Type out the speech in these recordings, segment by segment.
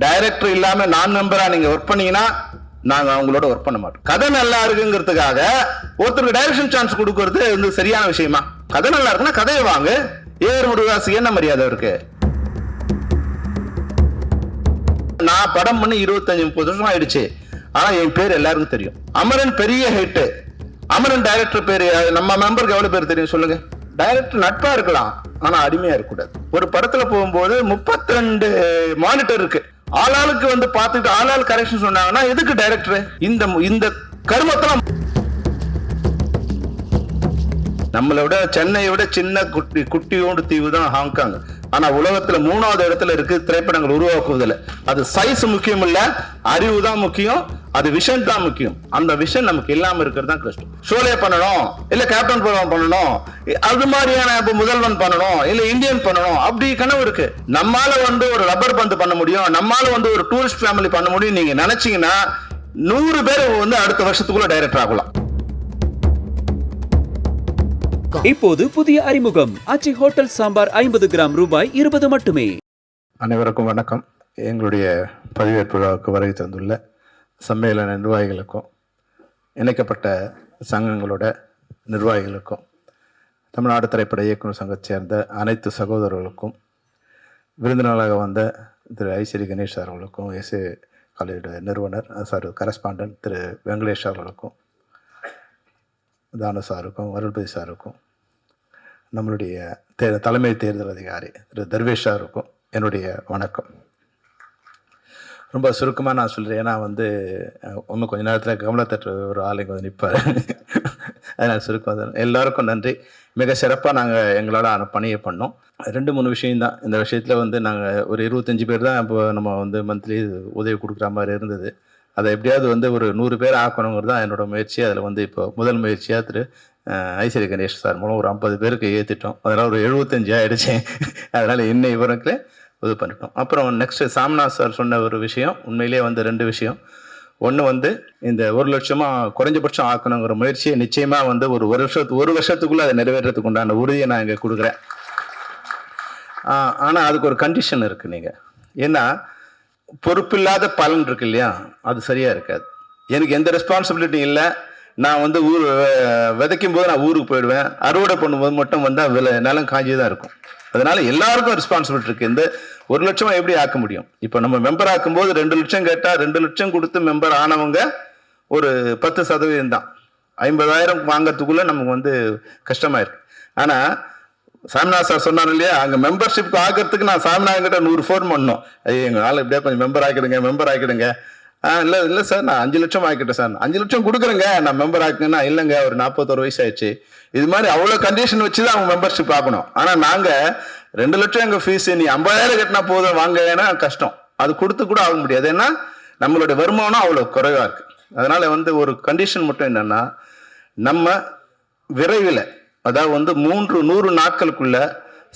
Director இல்லாம நான் மெம்பரா நீங்க ஒர்க் பண்ணீங்கன்னா நாங்க அவங்களோட ஒர்க் பண்ண மாட்டோம். கதை நல்லா இருக்குங்கிறதுக்காக ஒருத்தருக்கு டைரக்ஷன் சான்ஸ் கொடுக்கறது வந்து சரியான விஷயமா? கதை நல்லா இருக்குன்னா கதையை வாங்க. ஏஆர் முருகதாஸுக்கு என்ன மரியாதை இருக்கு? நான் படம் பண்ணி 25-30 வருஷம் ஆயிடுச்சு. ஆனா என் பேர் எல்லாருக்கும் தெரியும். அமரன் பெரிய ஹிட். அமரன் டைரக்டர் பேரு நம்ம மெம்பருக்கு எவ்வளவு பேர் தெரியும் சொல்லுங்க? டைரக்டர் நட்பா இருக்கலாம், ஆனா அடிமையா இருக்கக்கூடாது. ஒரு படத்துல போகும்போது 32 மானிட்டர் இருக்கு. ஆளாளுக்கு வந்து பார்த்துட்டு ஆளாள் கரெக்ஷன் சொன்னாங்கன்னா எதுக்கு டைரக்டர்? இந்த கருமத்தெல்லாம் நம்மளை விட சென்னையை விட சின்ன குட்டியோண்டு தீவு தான் ஹாங்காங். ஆனா உலகத்துல 3வது இடத்துல இருக்கு திரைப்படங்கள் உருவாக்குவதில். அது சைஸ் முக்கியம் இல்ல, அறிவு தான் முக்கியம், அது விஷன் தான் முக்கியம். அந்த விஷன் நமக்கு இல்லாம இருக்கிறது தான் கஷ்டம். ஷோலே பண்ணணும், இல்ல கேப்டன் படம் பண்ணணும், அது மாதிரியான முதல்வன் பண்ணணும், இல்ல இந்தியன் பண்ணணும், அப்படி கனவு இருக்கு. நம்மால வந்து ஒரு ரப்பர் பந்து பண்ண முடியும், நம்மால வந்து ஒரு டூரிஸ்ட் ஃபேமிலி பண்ண முடியும் நீங்க நினைச்சீங்கன்னா 100 பேர் வந்து அடுத்த வருஷத்துக்குள்ள டைரக்டர் ஆகலாம். இப்போது புதிய அறிமுகம் ஆச்சி ஹோட்டல் சாம்பார் 50 கிராம் ரூபாய் 20 மட்டுமே. அனைவருக்கும் வணக்கம். எங்களுடைய பதிவேற்பு விழாவுக்கு வருகை தந்துள்ள சம்மேளன நிர்வாகிகளுக்கும் இணைக்கப்பட்ட சங்கங்களோட நிர்வாகிகளுக்கும் தமிழ்நாடு திரைப்பட இயக்குநர் சங்கத்தை சேர்ந்த அனைத்து சகோதரர்களுக்கும் விருந்தினராக வந்த திரு ஐஸ்வரி கணேஷ் அவர்களுக்கும் எஸ்ஏ காலேஜோட நிறுவனர் சார் கரஸ்பாண்டன்ட் திரு வெங்கடேஷ் அவர்களுக்கும் தானு சாருக்கும் அருள்பதி சாருக்கும் நம்மளுடைய தலைமை தேர்தல் அதிகாரி திரு தர்வேஷ் சாருக்கும் என்னுடைய வணக்கம். ரொம்ப சுருக்கமாக நான் சொல்கிறேன், ஏன்னா வந்து இன்னும் கொஞ்ச நேரத்தில் கமலத்தட்டு ஒரு ஆளுங்க வந்து நிற்பார். அதனால் சுருக்கம். எல்லாருக்கும் நன்றி. மிக சிறப்பாக நாங்கள் எங்களால் பணியை பண்ணோம். 2-3 விஷயம்தான். இந்த விஷயத்தில் வந்து நாங்கள் ஒரு 25 பேர் தான் இப்போ நம்ம வந்து மந்த்லி உதவி கொடுக்குற மாதிரி இருந்தது. அதை எப்படியாவது வந்து ஒரு 100 பேர் ஆக்கணுங்கிறது தான் என்னோட முயற்சி. அதில் வந்து இப்போ முதல் முயற்சியாக திரு ஐஸ்வரி கணேஷ் சார் மூலம் ஒரு 50 பேருக்கு ஏற்றிட்டோம். அதனால் ஒரு 75 ஆகிடுச்சு. அதனால் இன்னும் இவருக்கு இது பண்ணிட்டோம். அப்புறம் நெக்ஸ்ட்டு சாம்நாத் சார் சொன்ன ஒரு விஷயம், உண்மையிலே வந்து 2 விஷயம். ஒன்று வந்து இந்த 1 லட்சமாக குறைஞ்சபட்சம் ஆக்கணுங்கிற முயற்சியை நிச்சயமாக வந்து ஒரு வருஷத்துக்குள்ளே அதை நிறைவேற்றத்துக்கு உண்டான உறுதியை நான் இங்கே கொடுக்குறேன். ஆனால் அதுக்கு ஒரு கண்டிஷன் இருக்குது. நீங்கள் ஏன்னா பொறுப்பில்லாத பலன் இருக்கு இல்லையா, அது சரியா இருக்காது. எனக்கு எந்த ரெஸ்பான்சிபிலிட்டி இல்லை. நான் வந்து விதைக்கும் போது நான் ஊருக்கு போயிடுவேன், அறுவடை பண்ணும்போது மட்டும் வந்தால் நிலம் காஞ்சி தான் இருக்கும். அதனால எல்லாருக்கும் ரெஸ்பான்சிபிலிட்டி இருக்கு. இந்த 1 லட்சம் எப்படி ஆக்க முடியும்? இப்போ நம்ம மெம்பர் ஆக்கும்போது 2 லட்சம் கேட்டால் 2 லட்சம் கொடுத்து மெம்பர் ஆனவங்க ஒரு 10% தான். 50,000 வாங்கறதுக்குள்ள நமக்கு வந்து கஷ்டமாயிருக்கு. ஆனால் சாமிநாத் சார் சொன்னார் இல்லையா, அங்கே மெம்பர்ஷிப் ஆகிறதுக்கு நான் சாமிநாதன் கிட்ட 100 ஃபோன் பண்ணோம். ஐயோ எங்களால் எப்படியா கொஞ்சம் மெம்பர் ஆக்கிடுங்க. இல்லை சார், நான் 5 லட்சம் ஆக்கிட்டேன் சார். 5 லட்சம் கொடுக்குறேங்க, நான் மெம்பர் ஆக்குங்கன்னா இல்லைங்க, ஒரு 41 வயசு ஆயிடுச்சு. இது மாதிரி அவ்வளோ கண்டிஷன் வச்சு தான் அவங்க மெம்பர்ஷிப் ஆகணும். ஆனால் நாங்கள் 2 லட்சம் எங்கள் ஃபீஸு, நீ 50,000 கட்டினா போதும் வாங்க, ஏன்னா கஷ்டம். அது கொடுத்து கூட ஆக முடியாது, ஏன்னா நம்மளுடைய வருமானம் அவ்வளோ குறைவாக இருக்கு. அதனால வந்து ஒரு கண்டிஷன் மட்டும் என்னன்னா, நம்ம விரைவில், அதாவது வந்து 100 நாட்களுக்குள்ள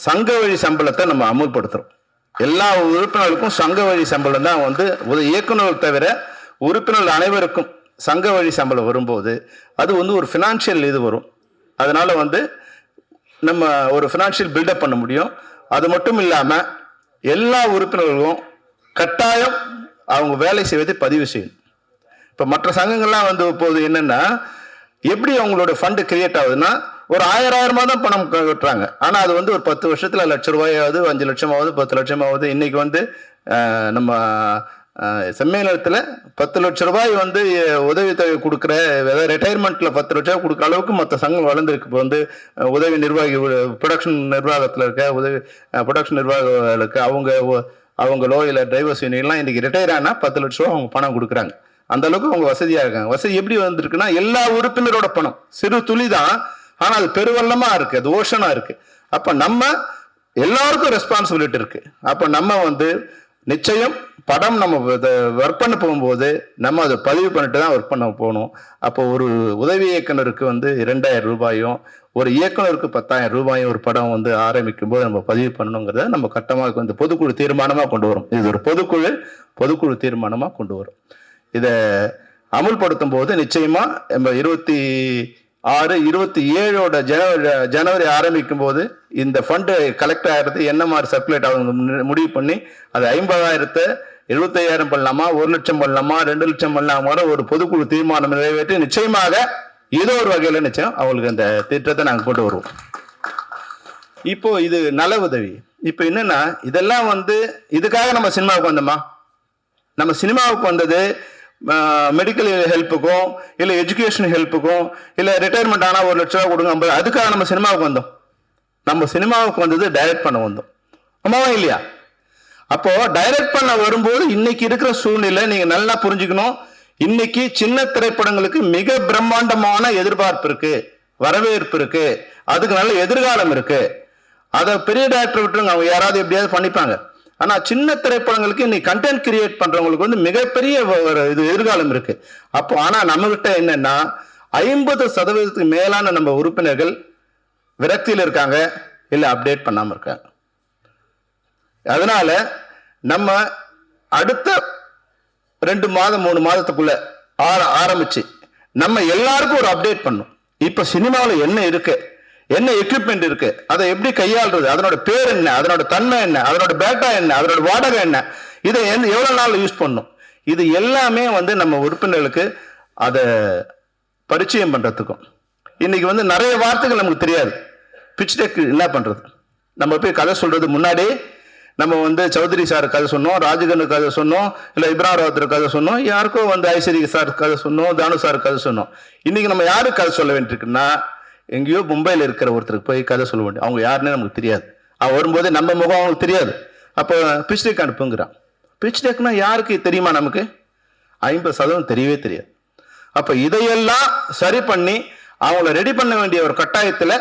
சங்க வழி சம்பளத்தை நம்ம அமுல்படுத்துறோம். எல்லா உறுப்பினர்களுக்கும் சங்க வழி சம்பளம் தான் வந்து இயக்குநர்கள் தவிர உறுப்பினர்கள் அனைவருக்கும் சங்க வழி சம்பளம் வரும்போது அது வந்து ஒரு ஃபினான்ஷியல் இது வரும். அதனால வந்து நம்ம ஒரு ஃபினான்ஷியல் பில்டப் பண்ண முடியும். அது மட்டும் இல்லாமல் எல்லா உறுப்பினர்களும் கட்டாயம் அவங்க வேலை செய்வதை பதிவு செய்யணும். இப்போ மற்ற சங்கங்கள்லாம் வந்து இப்போது என்னன்னா, எப்படி அவங்களோட ஃபண்டு கிரியேட் ஆகுதுன்னா, ஒரு 1000 தான் பணம் கட்டுறாங்க. ஆனால் அது வந்து ஒரு 10 வருஷத்துல 1 லட்ச ரூபாயாவது, 5 லட்சமாவது, 10 லட்சமாவது. இன்னைக்கு வந்து நம்ம சம்மேளனத்தில் 10 லட்ச ரூபாய் வந்து உதவித்தொகை கொடுக்குற, ரிட்டையர்மெண்ட்ல 10 லட்சம் கொடுக்குற அளவுக்கு மற்ற சங்கம் வளர்ந்துருக்கு. இப்போ வந்து உதவி நிர்வாகி, ப்ரொடக்ஷன் நிர்வாகத்தில் இருக்க ப்ரொடக்ஷன் நிர்வாகிகளுக்கு அவங்களோ இல்லை டிரைவர்ஸ் யூனியன்லாம் இன்னைக்கு ரிட்டையர் ஆனால் 10 லட்ச ரூபா அவங்க பணம் கொடுக்குறாங்க. அந்த அளவுக்கு அவங்க வசதியாக இருக்காங்க. வசதி எப்படி வந்திருக்குன்னா, எல்லா உறுப்பினரோட பணம் சிறு துளி தான், ஆனால் அது பெருவெள்ளமா இருக்கு, அது ஓஷனா இருக்கு. அப்ப நம்ம எல்லாருக்கும் ரெஸ்பான்சிபிலிட்டி இருக்கு. அப்ப நம்ம வந்து நிச்சயம் படம் நம்ம ஒர்க் பண்ண போகும்போது நம்ம அதை பதிவு பண்ணிட்டு தான் ஒர்க் பண்ண போகணும். அப்போ ஒரு உதவி இயக்குனருக்கு வந்து 2000 ரூபாயும், ஒரு இயக்குனருக்கு 10,000 ரூபாயும் ஒரு படம் வந்து ஆரம்பிக்கும் போது நம்ம பதிவு பண்ணணுங்கிறத நம்ம கட்டமாக வந்து பொதுக்குழு தீர்மானமா கொண்டு வரும். இது ஒரு பொதுக்குழு தீர்மானமா கொண்டு வரும். இதை அமுல்படுத்தும் போது நிச்சயமா நம்ம 27 ஜனவரி ஆரம்பிக்கும் போது இந்த ஃபண்டு கலெக்ட் ஆகிறது என்ன மாதிரி சர்க்குலேட் ஆகுது முடிவு பண்ணி அது 50,000 75,000 பண்ணலாமா, 1,00,000 பண்ணலாமா, 2,00,000 பண்ணலாமா, ஒரு பொதுக்குழு தீர்மானம் நிறைவேற்றி நிச்சயமாக ஏதோ ஒரு வகையில் நிச்சயம் அவங்களுக்கு அந்த திட்டத்தை நாங்கள் கொண்டு வருவோம். இப்போ இது நல உதவி. இப்போ என்னன்னா இதெல்லாம் வந்து இதுக்காக நம்ம சினிமாவுக்கு வந்தோமா? நம்ம சினிமாவுக்கு வந்தது மெடிக்கல் ஹெல்ப்புக்கும், இல்லை எஜுகேஷன் ஹெல்ப்புக்கும், இல்லை ரிட்டையர்மெண்ட் ஆனால் 1,00,000 ரூபா கொடுங்க 50, அதுக்காக நம்ம சினிமாவுக்கு வந்தோம். நம்ம சினிமாவுக்கு வந்தது டைரக்ட் பண்ண வந்தோம், ஆமாவா இல்லையா? அப்போ டைரக்ட் பண்ண வரும்போது இன்னைக்கு இருக்கிற சூழ்நிலை நீங்க நல்லா புரிஞ்சுக்கணும். இன்னைக்கு சின்ன திரைப்படங்களுக்கு மிக பிரம்மாண்டமான எதிர்பார்ப்பு இருக்கு, வரவேற்பு இருக்கு, அதுக்கு நல்ல எதிர்காலம் இருக்கு. அதை பெரிய டைரக்டர் விட்டுருங்க, அவங்க யாராவது எப்படியாவது பண்ணிப்பாங்க. ஆனா சின்ன திரைப்படங்களுக்கு இன்னைக்கு கண்டென்ட் கிரியேட் பண்றவங்களுக்கு வந்து மிகப்பெரிய இது எதிர்காலம் இருக்கு. அப்போ ஆனா நம்ம கிட்ட என்னன்னா 50% மேலான நம்ம உறுப்பினர்கள் விரக்தியில் இருக்காங்க, இல்ல அப்டேட் பண்ணாம இருக்காங்க. அதனால நம்ம அடுத்த 2 மாதம் 3 மாதத்துக்குள்ள ஆரம்பிச்சு நம்ம எல்லாருக்கும் ஒரு அப்டேட் பண்ணும். இப்ப சினிமாவில் என்ன இருக்கு, என்ன எக்யூப்மெண்ட் இருக்கு, அதை எப்படி கையாளுறது, அதனோட பேர் என்ன, அதனோட தன்மை என்ன, அதனோட பேட்டா என்ன, அதனோட வாடகை என்ன, இதை எவ்வளவு நாள் யூஸ் பண்ணும், இது எல்லாமே வந்து நம்ம உறுப்பினர்களுக்கு அதை பரிச்சயம் பண்றதுக்கும். இன்னைக்கு வந்து நிறைய வார்த்தைகள் நமக்கு தெரியாது. பிச் டெக் என்ன பண்றது, நம்ம போய் கதை சொல்றது முன்னாடி நம்ம வந்து சௌத்ரி சார் கதை சொன்னோம், ராஜகண்ணு கதை சொன்னோம், இல்லை இப்ராஹிம் ராவத்தர் கதை சொன்னோம், யாருக்கோ வந்து ஐஸ்வரி சார் கதை சொன்னோம், தானு சார் கதை சொன்னோம். இன்னைக்கு நம்ம யாருக்கு கதை சொல்ல வேண்டியிருக்குன்னா எங்கேயோ மும்பையில் இருக்கிற ஒருத்தருக்கு போய் கதை சொல்ல வேண்டிய, அவங்க யாருன்னு நமக்கு தெரியாது, அவன் வரும்போது நம்ம முகம் அவங்களுக்கு தெரியாது. அப்போ பிச் டெக் அனுப்புங்கிறான். பிச் டெக்னா யாருக்கு தெரியுமா? நமக்கு 50% தெரியவே தெரியாது. அப்போ இதையெல்லாம் சரி பண்ணி அவங்கள ரெடி பண்ண வேண்டிய ஒரு கட்டாயத்தில்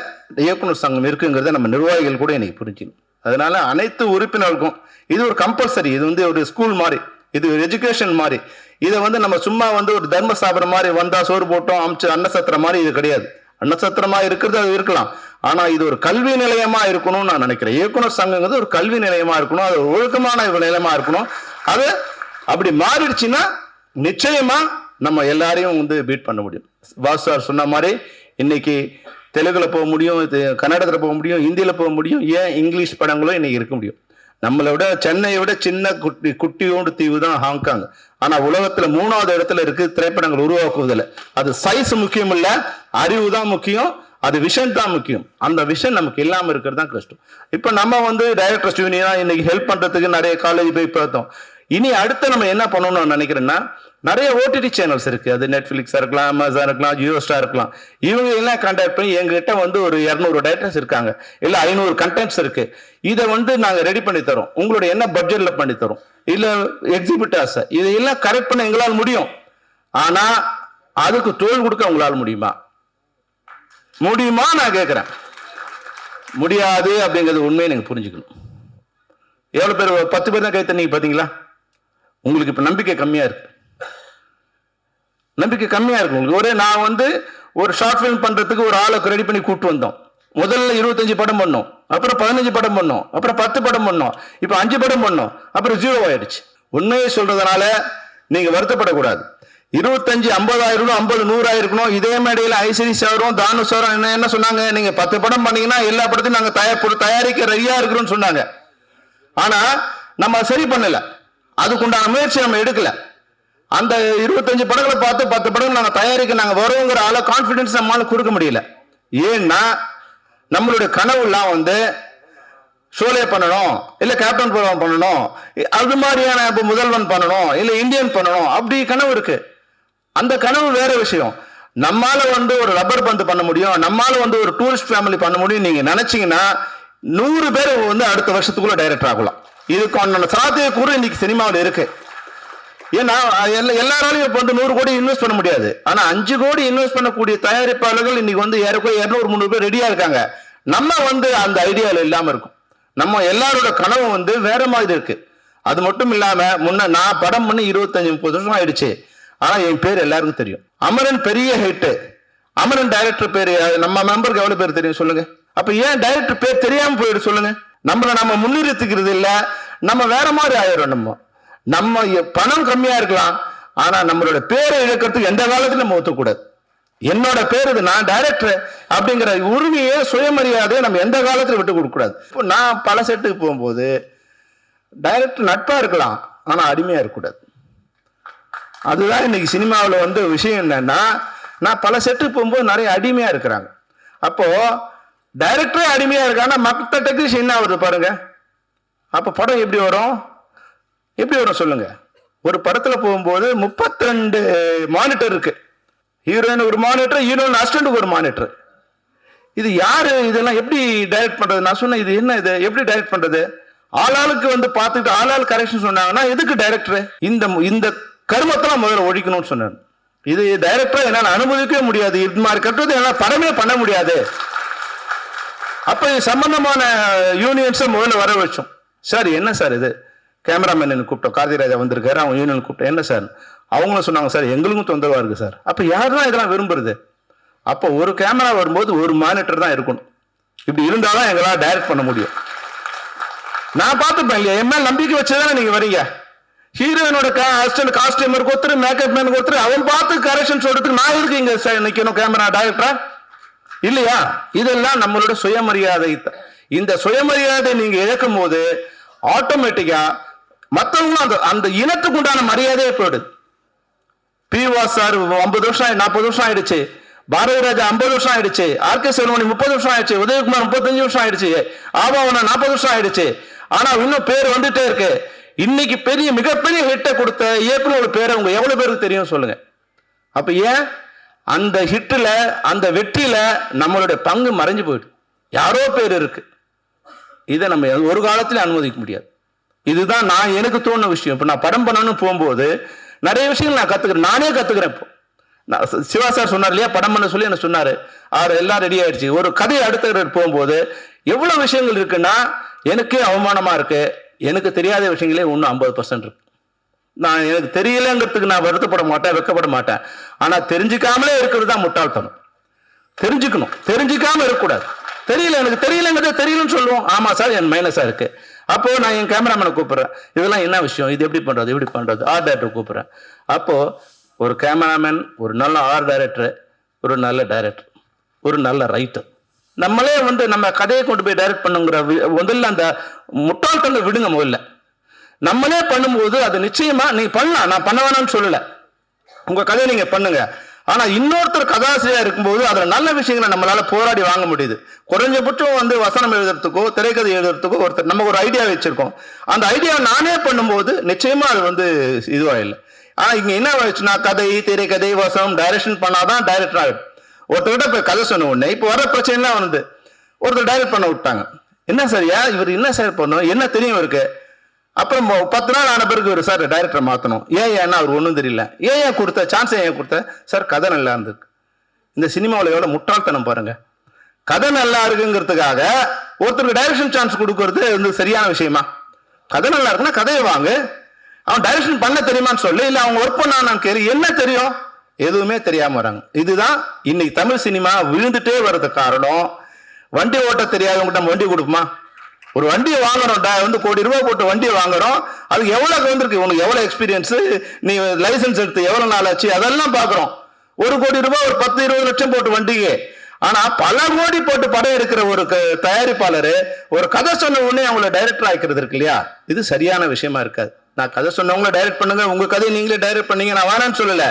இயக்குனர் சங்கம் இருக்குங்கிறத நம்ம நிர்வாகிகள் கூட இன்னைக்கு புரிஞ்சுக்கணும். அதனால அனைத்து உறுப்பினர்களுக்கும் இது ஒரு கம்பல்சரி, இது வந்து ஒரு ஸ்கூல் மாதிரி, இது ஒரு எஜுகேஷன் மாதிரி. இதை வந்து நம்ம சும்மா வந்து ஒரு தர்மஸ்தாபனம் மாதிரி வந்தா சோறு போட்டோம் அமிச்சு அன்னசத்திரம் மாதிரி இது கிடையாது. அன்னசத்திரமா இருக்கிறது அது இருக்கலாம், ஆனா இது ஒரு கல்வி நிலையமா இருக்கணும்னு நான் நினைக்கிறேன். இயக்குனர் சங்கங்கிறது ஒரு கல்வி நிலையமா இருக்கணும், அது ஒரு ஒழுக்கமான நிலையமா இருக்கணும். அது அப்படி மாறிடுச்சுன்னா நிச்சயமா நம்ம எல்லாரையும் வந்து பீட் பண்ண முடியும். பாஸ் சார் சொன்ன மாதிரி இன்னைக்கு தெலுங்குல போக முடியும், கன்னடத்தில் போக முடியும், ஹிந்தியில் போக முடியும், ஏன் இங்கிலீஷ் படங்களும் இன்னைக்கு இருக்க முடியும். நம்மளை விட சென்னையை விட சின்ன குட்டியோண்டு தீவு தான் ஹாங்காங். ஆனா உலகத்துல 3வது இடத்துல இருக்கு திரைப்படங்கள் உருவாக்குவதில். அது சைஸ் முக்கியம் இல்ல, அறிவு தான் முக்கியம், அது விஷன் தான் முக்கியம். அந்த விஷன் நமக்கு இல்லாம இருக்கிறது தான் கஷ்டம். இப்ப நம்ம வந்து டைரக்டர்ஸ் யூனியனா இன்னைக்கு ஹெல்ப் பண்றதுக்கு நிறைய காலேஜ் போய் பார்த்தோம். இனி அடுத்து நம்ம என்ன பண்ணணும்னு நினைக்கிறேன்னா, நிறைய ஓடிடி சேனல்ஸ் இருக்கு, அது நெட்ஃபிளிக்ஸா இருக்கலாம், அமேசான் இருக்கலாம், ஜியோ ஸ்டார் இருக்கலாம். இவங்க எல்லாம் கான்டாக்ட் பண்ணி எங்ககிட்ட வந்து ஒரு 200 டைரக்டர்ஸ் இருக்காங்க, இல்ல 500 கண்டென்ட்ஸ் இருக்கு, இதை வந்து நாங்க ரெடி பண்ணி தரோம், உங்களோட என்ன பட்ஜெட்ல பண்ணி தரோம், இல்ல எக்ஸிபிட்டர்ஸ், இதையெல்லாம் கரெக்ட் பண்ண எங்களால் முடியும். ஆனா அதுக்கு தோல் கொடுக்க உங்களால் முடியுமா? முடியுமா நான் கேட்கிறேன். முடியாது அப்படிங்கிறது உண்மையை நீங்க புரிஞ்சுக்கணும். எவ்வளவு பேர் 10 பேர் தான் கை தண்ணீங்க பாத்தீங்களா? உங்களுக்கு இப்ப நம்பிக்கை கம்மியா இருக்கு, நம்பிக்கை கம்மியா இருக்கு உங்களுக்கு. நான் வந்து ஒரு ஷார்ட் ஃபிலிம் பண்றதுக்கு ஒரு ஆளுக்கு ரெடி பண்ணி கூப்பிட்டு வந்தோம். முதல்ல 25 படம் பண்ணோம், அப்புறம் 15 படம் பண்ணோம், அப்புறம் 10 படம் பண்ணோம், இப்ப 5 படம் பண்ணோம், அப்புறம் 0 ஆயிடுச்சு. உண்மையை சொல்றதுனால நீங்க வருத்தப்படக்கூடாது. 25 50,000 50 100 இருக்கணும். இதே மேடையில் ஐஸ்வரி சாரும் தானு சாரும் என்ன சொன்னாங்க, நீங்க 10 படம் பண்ணீங்கன்னா எல்லா படத்தையும் நாங்க தயாரிக்க ரெடியா இருக்கிறோம்னு சொன்னாங்க. ஆனா நம்ம சரி பண்ணல, அதுக்குண்டான முயற்சி நம்ம எடுக்கல. அந்த 25 படங்களை பார்த்து 10 படங்கள் நாங்க தயாரிக்க நாங்க வருவோங்கிற ஆள கான்பிடன்ஸ் நம்மளால கொடுக்க முடியல. ஏன்னா நம்மளுடைய கனவுலாம் வந்து ஷோலே பண்ணணும், இல்ல கேப்டன் படம் பண்ணணும், அது மாதிரியான முதல்வன் பண்ணணும், இல்ல இந்தியன் பண்ணணும், அப்படி கனவு இருக்கு. அந்த கனவு வேற விஷயம். நம்மால வந்து ஒரு ரப்பர் பந்து பண்ண முடியும், நம்மால வந்து ஒரு டூரிஸ்ட் ஃபேமிலி பண்ண முடியும் நீங்க நினைச்சீங்கன்னா 100 பேர் வந்து அடுத்த வருஷத்துக்குள்ள டைரக்டர் ஆகலாம். இதுக்கான சாத்தியக்கூறு இன்னைக்கு சினிமாவில் இருக்கு. ஏன்னா எல்லாராலையும் இப்ப வந்து 100 கோடி இன்வெஸ்ட் பண்ண முடியாது. ஆனா 5 கோடி இன்வெஸ்ட் பண்ணக்கூடிய தயாரிப்பாளர்கள் இன்னைக்கு வந்து 200-300 பேர் ரெடியா இருக்காங்க. நம்ம வந்து அந்த ஐடியால இல்லாம இருக்கும். நம்ம எல்லாரோட கனவு வந்து வேற மாதிரி இருக்கு. அது மட்டும் இல்லாம நான் படம் பண்ணி 25-30 வருஷம் ஆயிடுச்சு. ஆனா என் பேர் எல்லாருக்கும் தெரியும். அமரன் பெரிய ஹிட். அமரன் டைரக்டர் பேரு நம்ம மெம்பருக்கு எவ்வளவு பேர் தெரியும் சொல்லுங்க? அப்ப ஏன் டைரக்டர் பேர் தெரியாம போயிடு சொல்லுங்க? நம்ம முன்னிறுத்திக்கிறது இல்ல, நம்ம வேற மாதிரி ஆயிரும். நம்ம பணம் கம்மியா இருக்கலாம், ஆனா நம்மளோட பேரை இழக்கிறதுக்கு எந்த காலத்திலும் நம்ம ஒத்துக்கூடாது. என்னோட பேர் இது, நான் டைரக்டர் அப்படிங்கிற உரிமையை சுயமரியாதையை நம்ம எந்த காலத்துல விட்டு கொடுக்க கூடாது. இப்போ நான் பல செட்டுக்கு போகும்போது டைரக்டர் நட்பா இருக்கலாம், ஆனால் அடிமையாக இருக்கக்கூடாது. அதுதான் இன்னைக்கு சினிமாவில் வந்து விஷயம் என்னன்னா, நான் பல செட்டு போகும்போது நிறைய அடிமையாக இருக்கிறாங்க. அப்போ டைரக்டரே அடிமையாக இருக்காங்கன்னா மற்ற டெக்னீஷியன் என்ன ஆகுது பாருங்க. அப்போ படம் எப்படி வரும்? எப்படி வரும் சொல்லுங்க. ஒரு படத்தில் போகும்போது 32 மானிட்டர் இருக்கு. ஹீரோயின் ஒரு மானிட்டர், ஹீரோயின் அசிஸ்டன்ட்டுக்கு ஒரு மானிட்டர். இது யாரு இதெல்லாம் எப்படி டைரக்ட் பண்றது? நான் சொன்னேன், இது என்ன, இது எப்படி டைரக்ட் பண்றது? ஆளாளுக்கு வந்து பார்த்துட்டு ஆளாள் கரெக்ஷன் சொன்னாங்கன்னா எதுக்கு டைரக்டர்? இந்த கருமத்தெல்லாம் முதல்ல ஒழிக்கணும்னு சொன்னார். இது டைரக்டரா என்னால் அனுமதிக்கவே முடியாது. இது மாதிரி கட்டுறது என்னால் படமே பண்ண முடியாது. அப்ப இது சம்பந்தமான யூனியன்ஸை முதல்ல வர வச்சோம். சார் என்ன சார் இது? கேமராமேன் கூப்பிட்டோம், கார்த்திராஜா வந்திருக்காரு, அவங்க யூனியன் கூப்பிட்டோம். என்ன சார்? அவங்களும் சொன்னாங்க, சார் எங்களுக்கும் தொந்தரவா இருக்கு சார். அப்ப யார் தான் இதெல்லாம் விரும்புறது? அப்போ ஒரு கேமரா வரும்போது ஒரு மானிட்டர் தான் இருக்கணும். இப்படி இருந்தாலும் எங்களால் டைரக்ட் பண்ண முடியும். நான் பார்த்துப்பேன் இல்லையா, என் மேல் நம்பிக்கை வச்சுதானே நீங்க வரீங்க. ஹீரோயினோட அசிஸ்டன்ட் காஸ்டியூமருக்கு ஒருத்தர், மேக்கப் மேனுக்கு ஒருத்தர், அவன் பார்த்து கரெக்ஷன் சொல்றதுக்கு நான் இருக்கு இங்க நிக்கணும் கேமரா டைரக்டரா இல்லையா? இதெல்லாம் நம்மளோட சுயமரியாதை. இந்த சுயமரியாதை நீங்க இழக்கும் போது ஆட்டோமேட்டிக்கா மற்றவங்களும் அந்த இனத்துக்கு உண்டான மரியாதையே போயிடுது. பி.வாஸ் சார் 50 வருஷம் 40 வருஷம் ஆயிடுச்சு, பாரதி ராஜா 50 வருஷம் ஆயிடுச்சு, ஆர்.கே. செல்வமணி 30 வருஷம் ஆயிடுச்சு, உதயகுமார் 35 வருஷம் ஆயிடுச்சு, ஆபாவனா 40 வருஷம் ஆயிடுச்சு. ஆனா இன்னும் பேர் வந்துட்டே இருக்கு. இன்னைக்கு மிகப்பெரிய ஹிட்டை கொடுத்த இயக்குனரோட பேரை உங்க எவ்வளவு பேருக்கு தெரியும் சொல்லுங்க. அப்ப ஏன் அந்த ஹிட்ல, அந்த வெற்றியில நம்மளுடைய பங்கு மறைஞ்சு போயிடுது. யாரோ பேர் இருக்கு. இதை நம்ம ஒரு காலத்துல அனுமதிக்க முடியாது. இதுதான் நான் எனக்கு தோணுன விஷயம். இப்ப நான் படம் பண்ணணும்னு போகும்போது நிறைய விஷயங்கள் நான் கத்துக்கிறேன், நானே கத்துக்கிறேன். இப்போ சிவா சார் சொன்னார் இல்லையா, படம் பண்ண சொல்லி என்ன சொன்னாரு, எல்லாம் ரெடி ஆயிடுச்சு. ஒரு கதை அடுத்த போகும்போது எவ்வளவு விஷயங்கள் இருக்குன்னா எனக்கே அவமானமா இருக்கு. எனக்கு தெரியாத விஷயங்களே இன்னும் 50% இருக்கு. நான் எனக்கு தெரியலங்கிறதுக்கு நான் வருத்தப்பட மாட்டேன், வெக்கப்பட மாட்டேன். ஆனா தெரிஞ்சுக்காமலே இருக்கிறது தான் முட்டாள்தனம். தெரிஞ்சுக்கணும், தெரிஞ்சுக்காம இருக்கக்கூடாது. தெரியல, எனக்கு தெரியலங்கிறத தெரியலன்னு சொல்லுவோம். ஆமா சார் என் மைனஸா இருக்கு. அப்போ நான் என் கேமராமேனை கூப்பிடுறேன், இதெல்லாம் என்ன விஷயம், இது எப்படி பண்றது, ஆர்ட் டைரக்டர் கூப்பிடுறேன். அப்போ ஒரு கேமராமேன், ஒரு நல்ல ஆர்ட் டைரக்டர், ஒரு நல்ல டைரக்டர், ஒரு நல்ல ரைட்டர், நம்மளே வந்து நம்ம கதையை கொண்டு போய் டைரக்ட் பண்ணுங்கிற முதல்ல அந்த முட்டாள்தனை விடுங்க. முதல்ல நம்மளே பண்ணும்போது அது நிச்சயமா நீங்க பண்ணலாம், நான் பண்ண வேணாம்னு சொல்லல. உங்க கதையை நீங்க பண்ணுங்க. ஆனா இன்னொருத்தர் கதாசிரியா இருக்கும்போது அதுல நல்ல விஷயங்களை நம்மளால போராடி வாங்க முடியுது. குறைஞ்சபட்சம் வந்து வசனம் எழுதுறதுக்கோ திரைக்கதை எழுதுறதுக்கோ ஒருத்தர் நமக்கு ஒரு ஐடியா வச்சிருக்கோம். அந்த ஐடியா நானே பண்ணும்போது நிச்சயமா அது வந்து இதுவா இல்லை. ஆனா இங்க என்ன ஆயிடுச்சுன்னா, கதை, திரைக்கதை, வசனம், டைரக்ஷன் பண்ணாதான் டைரக்டர் ஆகிடும். ஒருத்தர்கிட்ட போய் கதை சொன்ன உடனே இப்போ வர பிரச்சனைலாம் வந்து ஒருத்தர் டைரக்ட் பண்ண விட்டாங்க. என்ன சரியா இவர் என்ன சார் பண்ணணும், என்ன தெரியும் இருக்கு. அப்புறம் 10 நாள் ஆன பிறகு ஒரு சார் டைரக்டரை மாற்றணும். ஏன்னா அவர் ஒன்றும் தெரியல. ஏன் கொடுத்த சான்ஸ், ஏன் கொடுத்த சார் கதை நல்லா இருந்திருக்கு. இந்த சினிமாவில் எவ்வளோ முட்டாள்தனம் பாருங்க. கதை நல்லா இருக்குங்கிறதுக்காக ஒருத்தருக்கு டைரக்ஷன் சான்ஸ் கொடுக்கறது வந்து சரியான விஷயமா? கதை நல்லா இருக்குன்னா கதையை வாங்கு, அவன் டைரக்ஷன் பண்ண தெரியுமான்னு சொல்லு, இல்லை அவங்க ஒர்க் பண்ணான்னு கேள்வி. என்ன தெரியும்? எதுவுமே தெரியாம வராங்க. இதுதான் இன்னைக்கு தமிழ் சினிமா விழுந்துட்டே வர்றது காரணம். வண்டி ஓட்ட தெரியாதவங்கிட்ட நம்ம வண்டி கொடுப்போமா? ஒரு வண்டியை வாங்குறோம், வந்து ₹1 கோடி போட்டு வண்டியை வாங்குறோம். அதுக்கு எவ்வளவு வந்திருக்கு, உனக்கு எவ்வளவு எக்ஸ்பீரியன்ஸ், நீ லைசன்ஸ் எடுத்து எவ்வளவு நாள் ஆச்சு, அதெல்லாம் பாக்குறோம். ₹1 கோடி ஒரு 10-20 லட்சம் போட்டு வண்டிக்கு. ஆனா பல கோடி போட்டு படம் எடுக்கிற ஒரு தயாரிப்பாளர் ஒரு கதை சொன்ன உடனே அவங்கள டைரக்டர் ஆக்கிறது இருக்கு இல்லையா, இது சரியான விஷயமா இருக்காது. நான் கதை சொன்னவங்கள டைரக்ட் பண்ணுங்க, உங்க கதையை நீங்களே டைரக்ட் பண்ணீங்க, நான் வேணான்னு சொல்லல.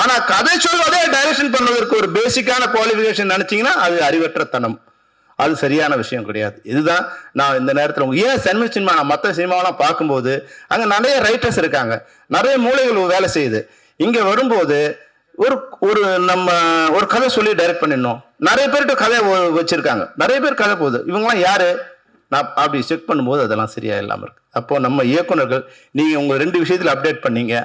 ஆனா கதை சொல்வதே டைரக்ஷன் பண்ணுவதற்கு ஒரு பேசிக்கான குவாலிஃபிகேஷன் நினைச்சீங்கன்னா அது அறிவற்றத்தனம், அது சரியான விஷயம் கிடையாது. இதுதான் நான் இந்த நேரத்தில் ஏன் தமிழ் சினிமா, நான் மற்ற சினிமாவெல்லாம் பார்க்கும்போது அங்கே நிறைய ரைட்டர்ஸ் இருக்காங்க, நிறைய மூளைகள் வேலை செய்யுது. இங்கே வரும்போது ஒரு நம்ம ஒரு கதை சொல்லி டைரக்ட் பண்ணிடணும். நிறைய பேர்கிட்ட கதை வச்சிருக்காங்க, நிறைய பேர் கதை போகுது. இவங்கெல்லாம் யாரு? நான் அப்படி செக் பண்ணும்போது அதெல்லாம் சரியா இல்லாமல் இருக்கு. அப்போ நம்ம இயக்குனர்கள், நீங்க உங்க 2 விஷயத்தில் அப்டேட் பண்ணீங்க.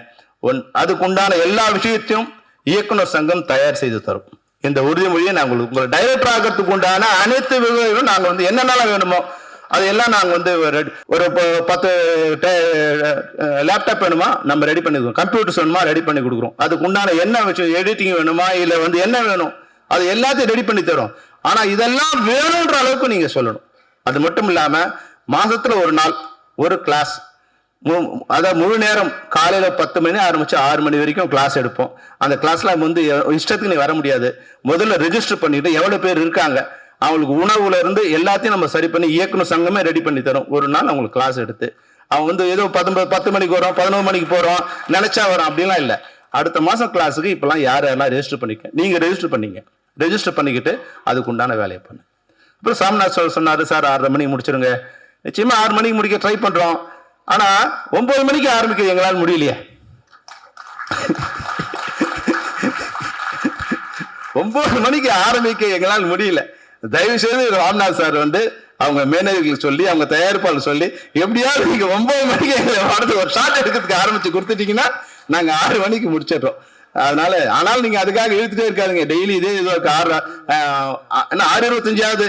அதுக்குண்டான எல்லா விஷயத்தையும் இயக்குனர் சங்கம் தயார் செய்து தரும். இந்த உறுதிமொழியை நாங்கள் உங்களை டைரக்டர் ஆகிறதுக்கு உண்டான அனைத்து விவரங்களும் நாங்கள் வந்து என்னென்னலாம் வேணுமோ அதெல்லாம் நாங்கள் வந்து ஒரு 10 லேப்டாப் வேணுமா நம்ம ரெடி பண்ணி கொடுக்குறோம், கம்ப்யூட்டர்ஸ் வேணுமா ரெடி பண்ணி கொடுக்குறோம். அதுக்கு உண்டான என்ன விஷயம், எடிட்டிங் வேணுமா இல்லை வந்து என்ன வேணும், அது எல்லாத்தையும் ரெடி பண்ணி தரோம். ஆனால் இதெல்லாம் வேணுன்ற அளவுக்கு நீங்கள் சொல்லணும். அது மட்டும் இல்லாமல் மாசத்துல ஒரு நாள் ஒரு கிளாஸ், அதாவது முழு நேரம் காலையில 10 மணி ஆரம்பிச்சு 6 மணி வரைக்கும் கிளாஸ் எடுப்போம். அந்த கிளாஸ்ல வந்து இஷ்டத்துக்கு நீ வர முடியாது. முதல்ல ரெஜிஸ்டர் பண்ணிட்டு எவ்வளவு பேர் இருக்காங்க, அவங்களுக்கு உணவுல இருந்து எல்லாத்தையும் நம்ம சரி பண்ணி இயக்குனர் சங்கமே ரெடி பண்ணி தரோம். ஒரு நாள் அவங்களுக்கு கிளாஸ் எடுத்து அவன் வந்து ஏதோ 10 மணிக்கு வரோம், 11 மணிக்கு போகிறோம், நினச்சா வரோம் அப்படிலாம் இல்லை. அடுத்த மாதம் கிளாஸுக்கு இப்போலாம் யாரெல்லாம் ரெஜிஸ்டர் பண்ணிக்க, நீங்கள் ரெஜிஸ்டர் பண்ணிங்க, ரெஜிஸ்டர் பண்ணிக்கிட்டு அதுக்கு உண்டான வேலையை பண்ணு. அப்புறம் சாமிநாத் சார் சொன்னார், சார் 6:30 மணிக்கு முடிச்சிருங்க. நிச்சயமாக 6 மணிக்கு முடிக்க ட்ரை பண்ணுறோம். ஆனால் 9 மணிக்கு ஆரம்பிக்க எங்களால் முடியலையே. 9 மணிக்கு ஆரம்பிக்க எங்களால் முடியல. தயவு செய்து ராம்நாத் சார் வந்து அவங்க மேனேஜர்களுக்கு சொல்லி, அவங்க தயாரிப்பாளர் சொல்லி, எப்படியாவது நீங்க 9 மணிக்கு எங்களை ஒரு ஷார்ட் எடுக்கிறதுக்கு ஆரம்பிச்சு கொடுத்துட்டீங்கன்னா நாங்க 6 மணிக்கு முடிச்சிடுறோம். அதனால ஆனால் நீங்க அதுக்காக இழுத்துட்டே இருக்காதுங்க. டெய்லி இதே இது 6:25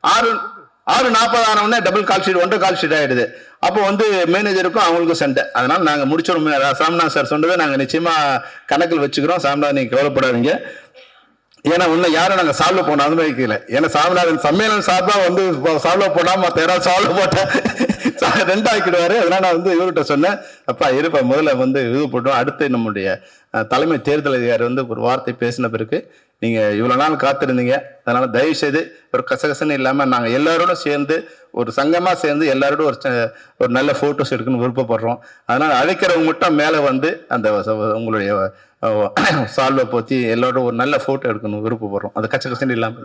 6:40 ஆனவுடனே double call sheet, 1.5 call sheet ஆயிடுது. அப்போ வந்து மேனேஜருக்கும் அவங்களுக்கும் சண்டை. அதனால நாங்க முடிச்சிடும். சாமிநாத் சார் சொன்னதை நாங்க நிச்சயமா கணக்கில் வச்சுக்கிறோம். சாமிநாத் நீங்க கவலைப்படாதீங்க. ஏன்னா இன்னும் யாரும் நாங்கள் சால்வ் பண்ண அனுமதிக்கல. ஏன்னா சாமிநாதன் சம்மேளனம் சார்பா வந்து சால்வ் போடாம மற்ற யாராவது சால்வ் போட்ட 2 ஆக்கிடுவாரு. அதனால நான் வந்து இவர்கிட்ட சொன்னேன், அப்பா இருப்பா முதல்ல வந்து இது போட்டோம். அடுத்து நம்முடைய தலைமை தேர்தல் அதிகாரி வந்து ஒரு வார்த்தை பேசின பிறகு நீங்க இவ்வளவு நாள் காத்திருந்தீங்க. அதனால தயவு செய்து ஒரு கசகசன்னு இல்லாம நாங்க எல்லாரோடும் சேர்ந்து ஒரு சங்கமா சேர்ந்து எல்லாரோடும் ஒரு நல்ல போட்டோஸ் எடுக்கணும்னு விருப்பப்படுறோம். அதனால அழைக்கிறவங்க மட்டும் மேல வந்து அந்த உங்களுடைய சால்வை போத்தி எல்லாரோடும் ஒரு நல்ல போட்டோ எடுக்கணும் விருப்பப்படுறோம். அது கச்சகசன்னு இல்லாம.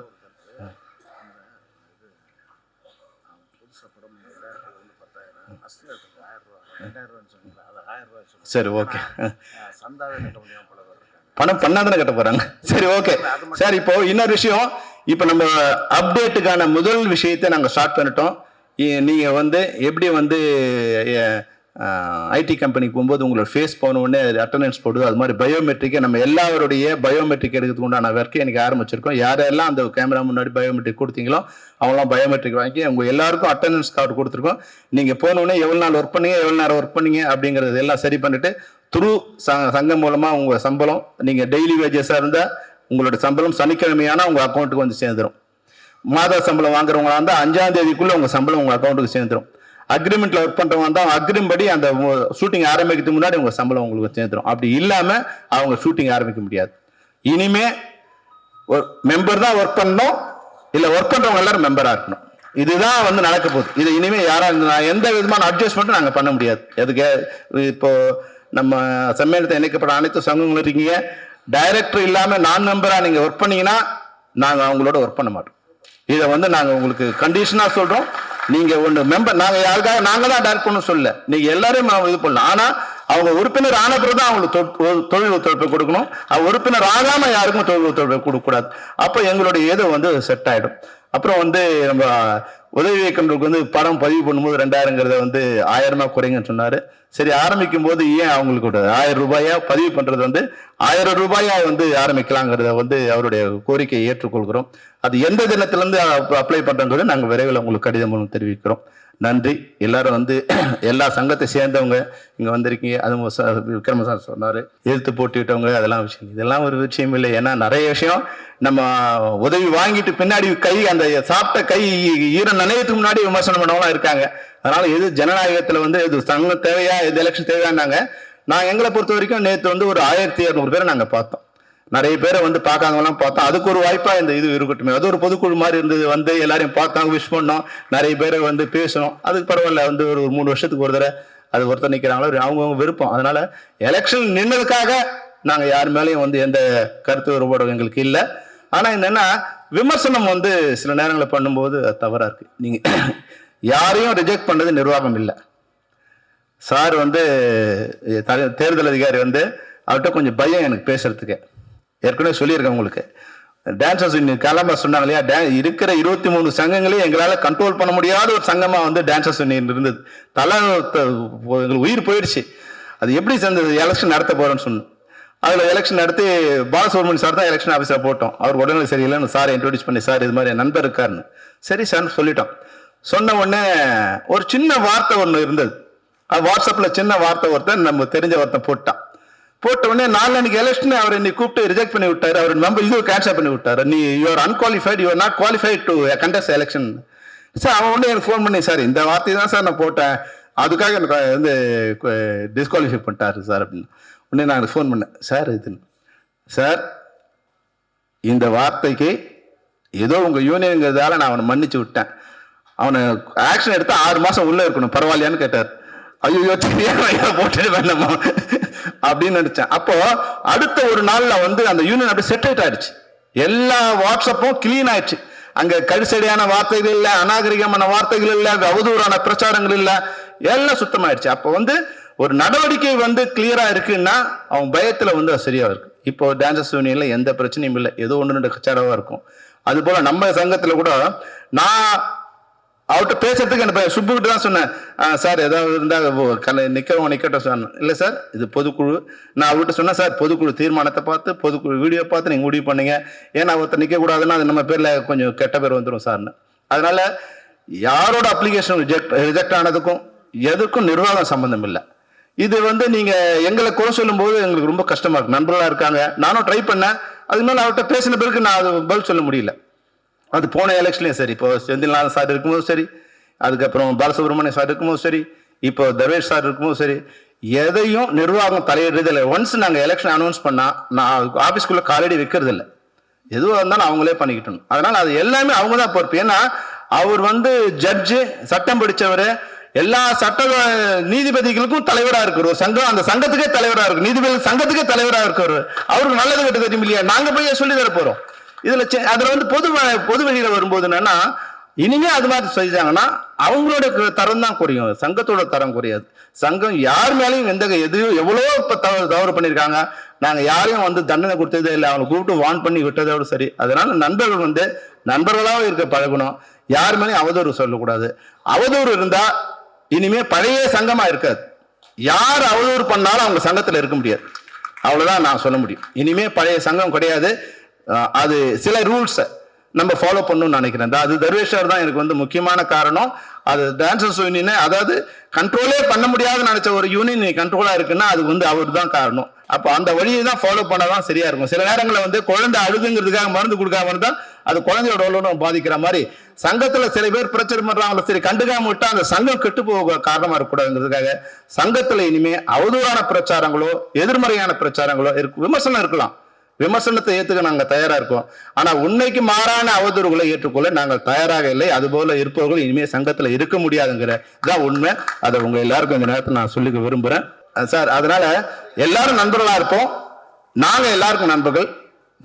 சரி, ஓகே. பணம் பண்ணாதானே கட்ட போறாங்க. சரி, ஓகே சார். இப்போ இன்னொரு விஷயம், இப்போ நம்ம அப்டேட்டுக்கான முதல் விஷயத்தை நாங்கள் ஸ்டார்ட் பண்ணிட்டோம். நீங்க வந்து எப்படி வந்து ஐடி கம்பெனிக்கு போகும்போது உங்களோட ஃபேஸ் போன உடனே அட்டண்டன்ஸ் போடுது, அது மாதிரி பயோமெட்ரிக்கை நம்ம எல்லாருடைய பயோமெட்ரிக் எடுக்கிறதுக்கு உண்டான ஒர்க்கை எனக்கு ஆரம்பிச்சிருக்கோம். யாரெல்லாம் அந்த கேமரா முன்னாடி பயோமெட்ரிக் கொடுத்தீங்களோ அவங்களாம் பயோமெட்ரிக் வாங்கி உங்க எல்லாருக்கும் அட்டண்டன்ஸ் கார்டு கொடுத்துருக்கோம். நீங்க போன உடனே எவ்வளவு நாள் ஒர்க் பண்ணீங்க, எவ்வளவு நேரம் ஒர்க் பண்ணீங்க அப்படிங்கறது எல்லாம் சரி பண்ணிட்டு த்ரூ சங்கம் மூலமா உங்க சம்பளம், நீங்க டெய்லி வேஜஸா இருந்தா உங்களோட சம்பளம் சனிக்கிழமையான உங்க அக்கௌண்ட்டுக்கு வந்து சேர்ந்துடும். மாத சம்பளம் வாங்குறவங்களா இருந்தா 5ஆம் தேதிக்குள்ள உங்க சம்பளம் உங்க அக்கௌண்ட்டுக்கு சேர்ந்துடும். அக்ரிமெண்ட்ல ஒர்க் பண்றவங்க தான் அக்ரிமெண்ட் படி அந்த ஷூட்டிங் ஆரம்பிக்கிறதுக்கு முன்னாடி உங்க சம்பளம் உங்களுக்கு சேர்ந்துடும். அப்படி இல்லாம அவங்க ஷூட்டிங் ஆரம்பிக்க முடியாது. இனிமே ஒரு மெம்பர் தான் ஒர்க் பண்ணணும், இல்ல ஒர்க் பண்றவங்க எல்லாரும் மெம்பரா இருக்கணும். இதுதான் வந்து நடக்க போகுது. இது இனிமே யாரா எந்த விதமான அட்ஜஸ்ட்மெண்ட்டும் நாங்க பண்ண முடியாது. எதுக்கு இப்போ நம்ம சம்மேளனத்தை இணைக்கப்பட்ட அனைத்து சங்கங்களும் இருக்கீங்க. டைரக்டர் இல்லாம நான் மெம்பரா நீங்க ஒர்க் பண்ணீங்கன்னா நாங்க அவங்களோட ஒர்க் பண்ண மாட்டோம். இதை வந்து நாங்க உங்களுக்கு கண்டிஷனா சொல்றோம். நீங்க ஒண்ணு மெம்பர், நாங்க யாருக்காக நாங்க தான் டைரக்ட் பண்ண சொல்ல, நீங்க எல்லாரும் இது பண்ணலாம். ஆனா அவங்க உறுப்பினர் ஆன பிறகு தான் அவங்களுக்கு தொழில் ஒத்துழைப்பு கொடுக்கணும். உறுப்பினர் ஆகாம யாருக்கும் தொழில் ஒத்துழைப்பு கொடுக்க கூடாது. அப்ப எங்களுடைய இது வந்து செட் ஆயிடும். அப்புறம் வந்து நம்ம உதவி இயக்குநருக்கு வந்து படம் பதிவு பண்ணும்போது 2000ங்கிறத வந்து 1000 குறைங்கன்னு சொன்னாரு. சரி, ஆரம்பிக்கும் போது ஏன் அவங்களுக்கு 1000 ரூபாயா பதிவு பண்றது வந்து 1000 ரூபாயா வந்து ஆரம்பிக்கலாங்கிறத வந்து அவருடைய கோரிக்கையை ஏற்றுக்கொள்கிறோம். அது எந்த தினத்துல இருந்து அப்ளை பண்றோங்கிறது நாங்க விரைவில் உங்களுக்கு கடிதம் மூலம் தெரிவிக்கிறோம். நன்றி. எல்லாரும் வந்து எல்லா சங்கத்தை சேர்ந்தவங்க இங்க வந்திருக்கீங்க. அது விக்ரம சார் சொன்னாரு, எதிர்த்து போட்டிட்டவங்க, அதெல்லாம் விஷயம், இதெல்லாம் ஒரு விஷயம் இல்லை. ஏன்னா நிறைய விஷயம் நம்ம உதவி வாங்கிட்டு பின்னாடி அந்த சாப்பிட்ட கை ஈரம் நினைவுக்கு முன்னாடி விமர்சனம் பண்ணவங்களாம் இருக்காங்க. அதனால எது ஜனநாயகத்துல வந்து எது சங்கம் தேவையா, எது எலெக்ஷன் தேவையானாங்க. நான் எங்களை பொறுத்த வரைக்கும் நேற்று வந்து ஒரு 1200 பேரை நாங்க பார்த்தோம். நிறைய பேரை வந்து பார்க்காதவங்களாம் பார்த்தோம். அதுக்கு ஒரு வாய்ப்பா இந்த இது இருக்கட்டுமே. அது ஒரு பொதுக்குழு மாதிரி இருந்தது. வந்து எல்லாரையும் பார்த்தாங்க, விஷ் பண்ணோம், நிறைய பேரை வந்து பேசணும். அதுக்கு பரவாயில்ல. வந்து ஒரு 3 வருஷத்துக்கு ஒரு தடவை அது ஒருத்தர் நிற்கிறாங்களோ அவங்கவுங்க விருப்பம். அதனால எலெக்ஷன் நின்னதுக்காக நாங்க யார் மேலேயும் வந்து எந்த கருத்து வேறுபாடு எங்களுக்கு இல்லை. ஆனா என்னன்னா விமர்சனம் வந்து சில நேரங்களில் பண்ணும்போது அது தவறா இருக்கு. நீங்க யாரையும் ரிஜெக்ட் பண்ணது நிர்வாகம் இல்லை. சார் வந்து தேர்தல் அதிகாரி வந்து அவர்கிட்ட கொஞ்சம் பயம் எனக்கு பேசுறதுக்கு. ஏற்கனவே சொல்லியிருக்கேன் உங்களுக்கு. டான்சர்ஸ் கிளம்ப சொன்னாங்க இல்லையா, இருக்கிற 23 சங்கங்களையும் எங்களால கண்ட்ரோல் பண்ண முடியாத ஒரு சங்கமா வந்து டான்சர்ஸ் இருந்தது. எங்களுக்கு உயிர் போயிடுச்சு. அது எப்படி சேர்ந்தது, எலெக்ஷன் நடத்த போறேன்னு சொன்னோம். அதுல எலெக்ஷன் நடத்தி பாலசுப்ரமணியன் சார் தான் எலெக்ஷன் ஆஃபீஸரா போட்டோம். அவர் உடனே சரியில்லைன்னு சார் இன்ட்ரோடியூஸ் பண்ணி, சார் இது மாதிரி என் நண்பர் இருக்காருன்னு. சரி சார் சொல்லிட்டோம். சொன்ன உடனே ஒரு சின்ன வார்த்தை ஒன்று இருந்தது. அது வாட்ஸ்அப்ல சின்ன வார்த்தை ஒருத்தர் நம்ம தெரிஞ்ச ஒருத்தன் போட்ட உடனே நாளைக்கு எலெக்ஷன் அவர் என்னை கூப்பிட்டு ரிஜெக்ட் பண்ணி விட்டாரு. அவர் மெம்பர் இது கேன்சல் பண்ணி விட்டாரு. நீ you are unqualified, you are not qualified to contest election. Sir அவன் உடனே எனக்கு ஃபோன் பண்ணி, சார் இந்த வார்த்தை தான் சார் நான் போட்டேன், அதுக்காக எனக்கு வந்து டிஸ்குவாலிஃபை பண்ணிட்டாரு சார் அப்படின்னு. உடனே நான் எனக்கு ஃபோன் பண்ணேன், சார் இதுன்னு, சார் இந்த வார்த்தைக்கு ஏதோ உங்க யூனியனுங்கிறதால நான் அவனை மன்னிச்சு விட்டேன். அவனை ஆக்ஷன் எடுத்து 6 மாசம் உள்ள இருக்கணும், பரவாயில்லையான்னு கேட்டார். ஐயோ தெரியாம போட்டு வேண்டாமா அப்படின்னு நினைச்சேன். அப்போ அடுத்த ஒரு நாள்ல வந்து அந்த யூனியன் அப்படியே செட்டேட் ஆயிடுச்சு. எல்லா வாட்ஸ்அப்பும் கிளீன் ஆயிடுச்சு. அங்க கடிசடியான வார்த்தைகள் இல்ல, அநாகரிகமான வார்த்தைகள் இல்ல, அவதூறான பிரச்சாரங்கள் இல்ல, எல்லாம் சுத்தமாயிடுச்சு. அப்போ வந்து ஒரு நடவடிக்கை வந்து கிளியரா இருக்குன்னா அவன் பயத்துல வந்து அது சரியா இருக்கு. இப்போ டான்சர்ஸ் யூனியன்ல எந்த பிரச்சனையும் இல்லை, ஏதோ ஒன்று ரெண்டு கச்சாடவா இருக்கும். அது போல நம்ம சங்கத்துல கூட நான் அவர்கிட்ட பேசுறதுக்கு எனக்கு சுப்புக்கிட்டு தான் சொன்னேன், சார் ஏதாவது இருந்தால் நிக்கட்டும் சொன்னேன். இல்லை சார் இது பொதுக்குழு. நான் அவர்கிட்ட சொன்னேன், சார் பொதுக்குழு தீர்மானத்தை பார்த்து பொதுக்குழு வீடியோ பார்த்து நீங்கள் முடிவு பண்ணீங்க, ஏன்னா ஒருத்தர் நிற்கக்கூடாதுன்னா அது நம்ம பேரில் கொஞ்சம் கெட்ட பேர் வந்துடும் சார்னு. அதனால யாரோட அப்ளிகேஷன் ரிஜெக்ட் ஆனதுக்கும் எதுக்கும் நிர்வாகம் சம்பந்தம் இல்லை. இது வந்து நீங்க எங்களை குறை சொல்லும் போது எங்களுக்கு ரொம்ப கஷ்டமா இருக்கு. நண்பர்களா இருக்காங்க, நானும் ட்ரை பண்ணேன். அதுக்கு மேலே அவர்கிட்ட பேசின பிறகு நான் அது பதில் சொல்ல முடியல. அது போன எலெக்ஷன்லையும் சரி, இப்போ செந்தில்நாதன் சார் இருக்கும்போது சரி, அதுக்கப்புறம் பாலசுப்ரமணியம் சார் இருக்கும்போது சரி, இப்போ தர்வேஷ் சார் இருக்கும்போது சரி, எதையும் நிர்வாகம் தலையிடுறது இல்லை. ஒன்ஸ் நாங்கள் எலெக்ஷன் அனௌன்ஸ் பண்ணால் நான் ஆஃபீஸ்க்குள்ளே காலடி வைக்கிறது இல்லை. எதுவாக இருந்தாலும் அவங்களே பண்ணிக்கிட்டணும். அதனால் அது எல்லாமே அவங்க தான் பொறுப்பு. ஏன்னா அவர் வந்து ஜட்ஜு, சட்டம் படித்தவர், எல்லா சட்ட நீதிபதிகளுக்கும் தலைவராக இருக்கிற ஒரு சங்கம், அந்த சங்கத்துக்கே தலைவராக இருக்கு, நீதிபதி சங்கத்துக்கே தலைவராக இருக்கிறவர். அவருக்கு நல்லது கெட்டு தெரியும் இல்லையா, நாங்கள் போய் சொல்லி தர போகிறோம். அதுல வந்து பொது வெளியில வரும்போது என்னன்னா, இனிமே அது மாதிரி செஞ்சாங்கன்னா அவங்களோட தரம் தான் குறையும், சங்கத்தோட தரம் குறையாது. சங்கம் யார் மேலேயும் எவ்வளோ தவறு பண்ணியிருக்காங்க, நாங்க யாரையும் வந்து தண்டனை கொடுத்ததே இல்லை, அவங்களை கூப்பிட்டு வான் பண்ணி விட்டதோடு சரி. அதனால நண்பர்கள் வந்து நண்பர்களாக இருக்க பழகணும், யார் மேலேயும் அவதூறு சொல்லக்கூடாது. அவதூறு இருந்தா இனிமே பழைய சங்கமா இருக்காது. யார் அவதூறு பண்ணாலும் அவங்க சங்கத்துல இருக்க முடியாது. அவ்வளவுதான் நான் சொல்ல முடியும். இனிமே பழைய சங்கம் கிடையாது. அது சில ரூல்ஸை நம்ம ஃபாலோ பண்ணணும்னு நினைக்கிறேன். அது தர்வேஷர் தான் எனக்கு வந்து முக்கியமான காரணம். அது டான்சர்ஸ் யூனியன், அதாவது கண்ட்ரோலே பண்ண முடியாதுன்னு நினைச்ச ஒரு யூனியன் கண்ட்ரோலா இருக்குன்னா அது வந்து அவர் தான் காரணம். அப்போ அந்த வழியை தான் ஃபாலோ பண்ணதான் சரியா இருக்கும். சில நேரங்களில் வந்து குழந்தை அழுதுங்கிறதுக்காக மருந்து கொடுக்காம இருந்தா அது குழந்தையோட உடலும் பாதிக்கிற மாதிரி, சங்கத்துல சில பேர் பிரச்சனை பண்றாங்களோ சரி, கண்டுக்காம விட்டா அந்த சங்கம் கெட்டு போக காரணமா இருக்கக்கூடாதுங்கிறதுக்காக சங்கத்துல இனிமே அவதூறான பிரச்சாரங்களோ எதிர்மறையான பிரச்சாரங்களோ விமர்சனம் இருக்கலாம், விமர்சனத்தை ஏற்றுக்க நாங்கள் தயாரா இருக்கோம். ஆனா உண்மைக்கு மாறான அவதூறுகளை ஏற்றுக்கொள்ள நாங்கள் தயாராக இல்லை. அதுபோல இருப்பவர்கள் இனிமேல் சங்கத்துல இருக்க முடியாதுங்கிற தான் உண்மை. அதை உங்க எல்லாருக்கும் இந்த நேரத்தில் நான் சொல்லிக்க விரும்புறேன் சார். அதனால எல்லாரும் நண்பர்களா இருப்போம். நாங்க எல்லாருக்கும் நண்பர்கள்.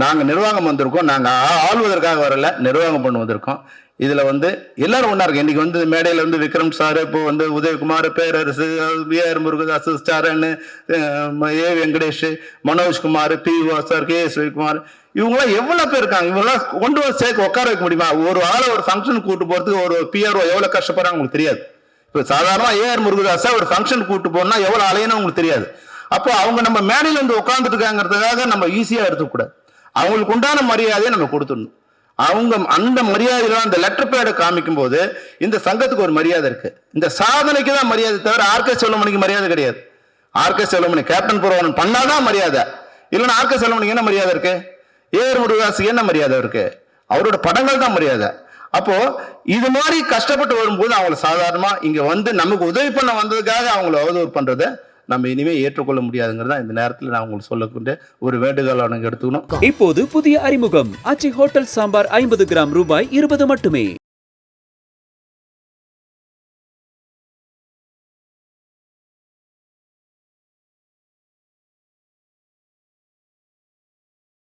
நாங்க நிர்வாகம் வந்திருக்கோம், நாங்க ஆள்வதற்காக வரல, நிர்வாகம் பண்ண வந்திருக்கோம். இதுல வந்து எல்லாரும் ஒன்னா இருக்கு. இன்னைக்கு வந்து மேடையில வந்து விக்ரம் சார், இப்போ வந்து உதயகுமார், பேரரசு, ஏஆர் முருகதாஸ், ஸ்டாரன், A Venkatesh, Manojkumar, P sir, K S Ravikumar, இவங்களாம் எவ்வளவு பேர் இருக்காங்க. இவங்கெல்லாம் கொண்டு வந்து சேர்க்க உட்கார வைக்க முடியுமா? ஒரு ஆளை ஒரு ஃபங்க்ஷன் கூட்டு போறதுக்கு ஒரு பிஆர்ஓ எவ்வளவு கஷ்டப்படுறாங்க உங்களுக்கு தெரியாது. இப்போ சாதாரணமா ஏஆர் முருகதாஸா ஒரு ஃபங்க்ஷன் கூட்டு போனா எவ்வளவு அலையணும் உங்களுக்கு தெரியாது. அப்போ அவங்க நம்ம மேடையில இருந்து உட்கார்ந்துட்டு இருக்காங்கிறதுக்காக நம்ம ஈஸியா எடுத்துக்கூடாது. அவங்களுக்கு உண்டான மரியாதையை நம்ம கொடுத்துடணும். அவங்க அந்த மரியாதையில அந்த லெட்டர் பேடை காமிக்கும் போது இந்த சங்கத்துக்கு ஒரு மரியாதை இருக்கு. இந்த சாதனைக்கு தான் மரியாதை தவிர ஆர்கே செல்வமணிக்கு மரியாதை கிடையாது. ஆர்கே செல்வமணி கேப்டன் புரவணன் பண்ணாதான் மரியாதை, இல்லைன்னா ஆர்கே செல்வமணிக்கு என்ன மரியாதை இருக்கு? ஏஆர் முருகதாஸுக்கு என்ன மரியாதை இருக்கு? அவரோட படங்கள் தான் மரியாதை. அப்போ இது மாதிரி கஷ்டப்பட்டு வரும்போது அவங்களை சாதாரணமா இங்க வந்து நமக்கு உதவி பண்ண வந்ததுக்காக அவங்களை அவதூறு பண்றதை நம்ம இனிமே ஏற்றுக்கொள்ள முடியாதுங்கிறதா இந்த நேரத்தில் நான் உங்களுக்கு சொல்லக்கூடிய ஒரு வேண்டுகோள் எடுத்துக்கணும். இப்போது புதிய அறிமுகம் ஆச்சி ஹோட்டல் சாம்பார் 50 கிராம் ரூபாய் 20 மட்டுமே.